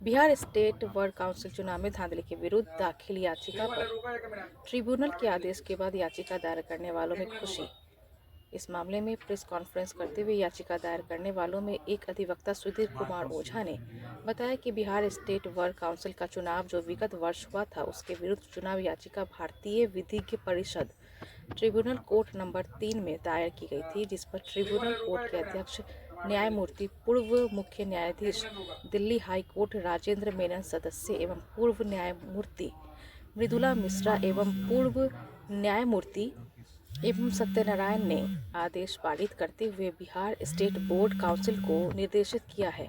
Bihar state work council चुनाव में धांधली के विरुद्ध दाखिल याचिका पर ट्रिब्यूनल के आदेश के बाद याचिका दायर करने वालों में खुशी। इस मामले में प्रेस कॉन्फ्रेंस करते हुए याचिका दायर करने वालों में एक अधिवक्ता सुधीर कुमार ओझा ने बताया कि बिहार स्टेट वर्क काउंसिल का चुनाव जो विगत वर्ष हुआ था उसके विरुद्ध चुनाव याचिका भारतीय विधिज्ञ परिषद ट्रिब्यूनल कोर्ट नंबर 3 में दायर की गई थी, जिस पर ट्रिब्यूनल कोर्ट के अध्यक्ष न्यायमूर्ति पूर्व मुख्य न्यायाधीश दिल्ली हाई कोर्ट राजेंद्र मेनन सदस्य एवं पूर्व न्यायमूर्ति मृदुला मिश्रा एवं पूर्व न्यायमूर्ति एवं सत्यनारायण ने आदेश पारित करते हुए बिहार स्टेट बोर्ड काउंसिल को निर्देशित किया है,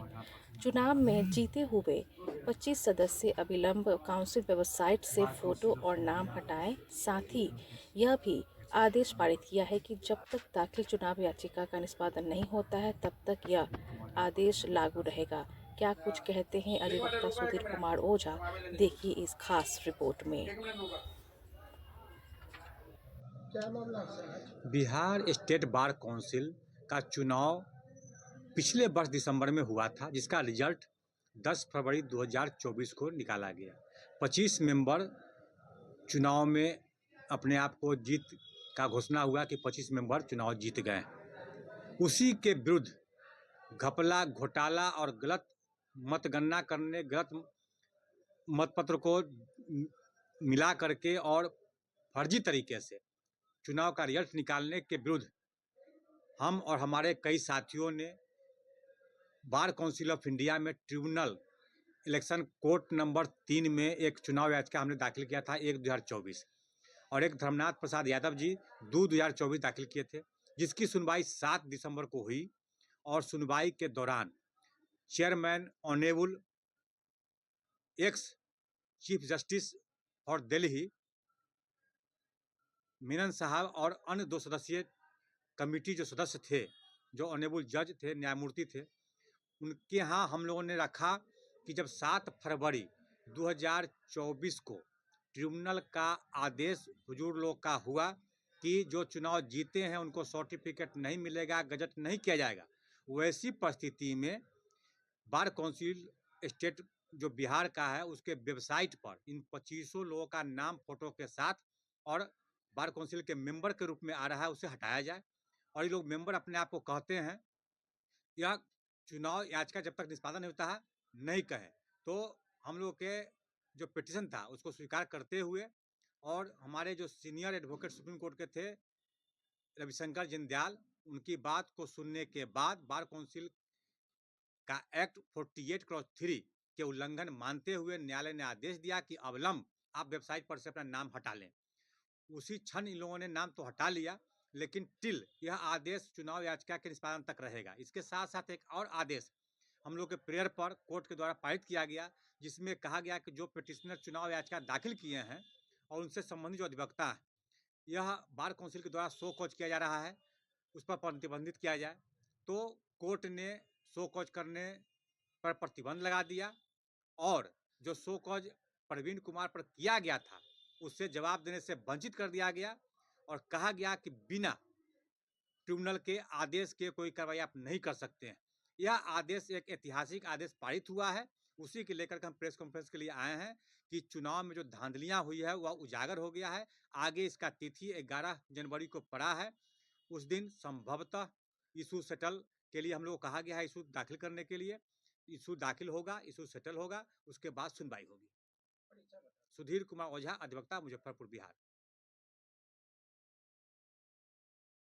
चुनाव में जीते हुए 25 सदस्य अविलंब काउंसिल वेबसाइट से फोटो और नाम हटाएं। साथ ही यह भी आदेश पारित किया है कि जब तक दाखिल चुनाव याचिका का निष्पादन नहीं होता है तब तक यह आदेश लागू रहेगा। क्या कुछ कहते हैं अधिवक्ता सुधीर कुमार ओझा, देखिए इस खास रिपोर्ट में। बिहार स्टेट बार काउंसिल का चुनाव पिछले वर्ष दिसंबर में हुआ था, जिसका रिजल्ट 10 फरवरी 2024 को निकाला गया। 25 मेंबर चुनाव में अपने आप को जीत का घोषणा हुआ कि 25 मेंबर चुनाव जीत गए। उसी के विरुद्ध घपला, घोटाला और गलत मतगणना करने, गलत मतपत्र को मिला करके और फर्जी तरीके से चुनाव का रिजल्ट निकालने के विरुद्ध हम और हमारे कई साथियों ने बार काउंसिल ऑफ इंडिया में ट्रिब्यूनल इलेक्शन कोर्ट नंबर 3 में एक चुनाव याचिका हमने दाखिल किया था 1/2024, और एक धर्मनाथ प्रसाद यादव जी 2/2024 दाखिल किए थे, जिसकी सुनवाई 7 दिसंबर को हुई। और सुनवाई के दौरान chairman honourable ex chief justice for Delhi Menon साहब और अन्य 2 सदस्यीय कमेटी जो सदस्य थे, जो ऑनरेबल जज थे, न्यायमूर्ति थे, उनके यहाँ हम लोगों ने रखा कि जब 7 फरवरी 2024 को ट्रिब्यूनल का आदेश हुजूर लोग का हुआ कि जो चुनाव जीते हैं उनको सर्टिफिकेट नहीं मिलेगा, गजट नहीं किया जाएगा, वैसी परिस्थिति में बार काउंसिल स्टेट जो बिहार का है उसके वेबसाइट पर इन 25 लोगों का नाम फोटो के साथ और बार काउंसिल के मेंबर के रूप में आ रहा है, उसे हटाया जाए। और ये लोग मेंबर अपने आप को कहते हैं, यह चुनाव याचिका जब तक निष्पादन नहीं होता है नहीं कहे। तो हम लोग के जो पिटीशन था उसको स्वीकार करते हुए और हमारे जो सीनियर एडवोकेट सुप्रीम कोर्ट के थे रविशंकर जिंदयाल, उनकी बात को सुनने के बाद बार काउंसिल का एक्ट 48(3) के उल्लंघन मानते हुए न्यायालय ने आदेश दिया कि अविलंब आप वेबसाइट पर से अपना नाम हटा लें। उसी क्षण इन लोगों ने नाम तो हटा लिया, लेकिन टिल यह आदेश चुनाव याचिका के निष्पादन तक रहेगा। इसके साथ साथ एक और आदेश हम लोग के प्रेयर पर कोर्ट के द्वारा पारित किया गया, जिसमें कहा गया कि जो पिटिशनर चुनाव याचिका दाखिल किए हैं और उनसे संबंधित जो अधिवक्ता है, यह बार काउंसिल के द्वारा शो कॉज किया जा रहा है, उस पर प्रतिबंधित किया जाए। तो कोर्ट ने शो कॉज करने पर प्रतिबंध लगा दिया और जो शो कॉज प्रवीण कुमार पर किया गया था उससे जवाब देने से वंचित कर दिया गया और कहा गया कि बिना ट्रिब्यूनल के आदेश के कोई कार्रवाई आप नहीं कर सकते हैं। यह आदेश एक ऐतिहासिक आदेश पारित हुआ है, उसी के लेकर हम प्रेस कॉन्फ्रेंस के लिए आए हैं कि चुनाव में जो धांधलियां हुई है वह उजागर हो गया है। आगे इसका तिथि 11 जनवरी को पड़ा है, उस दिन संभवतः इशू सेटल के लिए हम लोग कहा गया है, इशू दाखिल करने के लिए। इशू दाखिल होगा, इशू सेटल होगा, उसके बाद सुनवाई होगी। सुधीर कुमार ओझा, अधिवक्ता, मुजफ्फरपुर, बिहार।